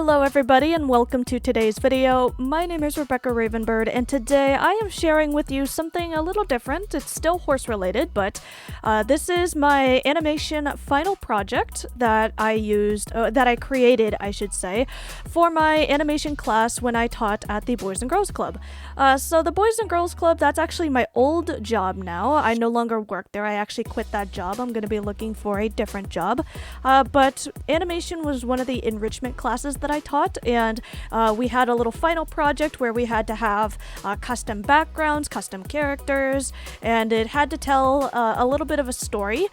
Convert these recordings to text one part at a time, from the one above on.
Hello everybody and welcome to today's video. My name is Rebecca Ravenbird and today I am sharing with you something a little different. It's still horse related, but this is my animation final project that I created, I should say, for my animation class when I taught at the Boys and Girls Club. So the Boys and Girls Club, that's actually my old job now. I no longer work there. I actually quit that job. I'm going to be looking for a different job. But animation was one of the enrichment classes that I taught, and we had a little final project where we had to have custom backgrounds, custom characters, and it had to tell a little bit of a story.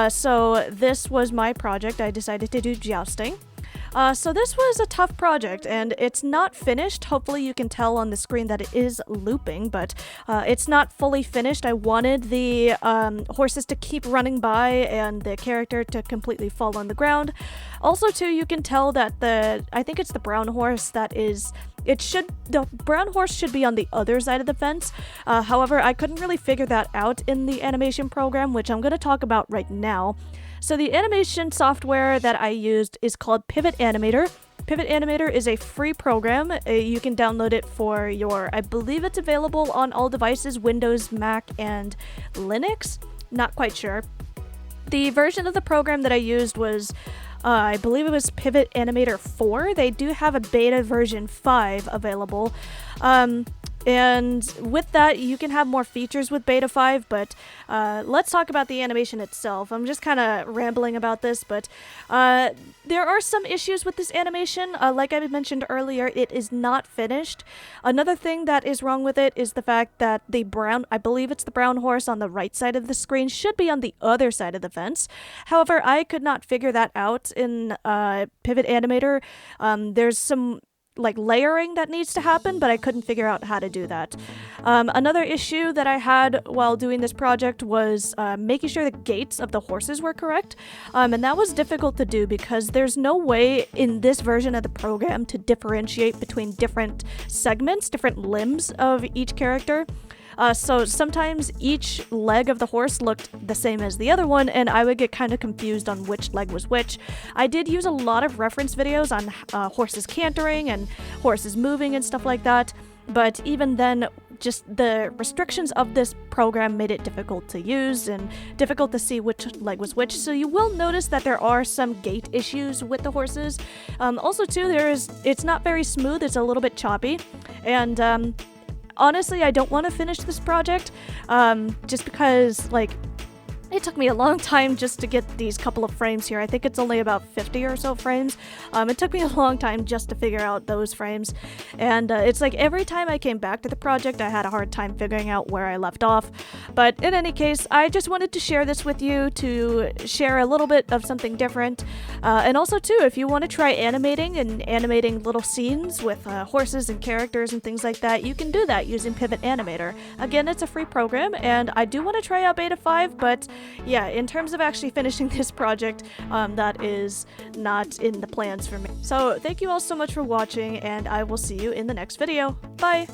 So this was my project. I decided to do jousting. So this was a tough project, and it's not finished. Hopefully you can tell on the screen that it is looping, but it's not fully finished. I wanted the horses to keep running by and the character to completely fall on the ground. Also, too, you can tell that I think it's the brown horse the brown horse should be on the other side of the fence. However, I couldn't really figure that out in the animation program, which I'm going to talk about right now. So the animation software that I used is called Pivot Animator. Pivot Animator is a free program. You can download it for I believe it's available on all devices, Windows, Mac, and Linux. Not quite sure. The version of the program that I used was I believe it was Pivot Animator 4. They do have a beta version 5 available. And with that, you can have more features with Beta 5, but let's talk about the animation itself. I'm just kind of rambling about this, but there are some issues with this animation. Like I mentioned earlier, it is not finished. Another thing that is wrong with it is the fact that I believe it's the brown horse on the right side of the screen, should be on the other side of the fence. However, I could not figure that out in Pivot Animator. There's some layering that needs to happen, but I couldn't figure out how to do that. Another issue that I had while doing this project was making sure the gaits of the horses were correct, and that was difficult to do because there's no way in this version of the program to differentiate between different segments, different limbs of each character. So sometimes each leg of the horse looked the same as the other one, and I would get kind of confused on which leg was which. I did use a lot of reference videos on horses cantering and horses moving and stuff like that, but even then, just the restrictions of this program made it difficult to use and difficult to see which leg was which, so you will notice that there are some gait issues with the horses. Also too, it's not very smooth, it's a little bit choppy, and honestly, I don't want to finish this project, just because, it took me a long time just to get these couple of frames here. I think it's only about 50 or so frames. It took me a long time just to figure out those frames, and it's like every time I came back to the project, I had a hard time figuring out where I left off. But in any case, I just wanted to share this with you to share a little bit of something different. And also, too, if you want to try animating little scenes with horses and characters and things like that, you can do that using Pivot Animator. Again, it's a free program, and I do want to try out Beta 5, but yeah, in terms of actually finishing this project, that is not in the plans for me. So thank you all so much for watching, and I will see you in the next video. Bye!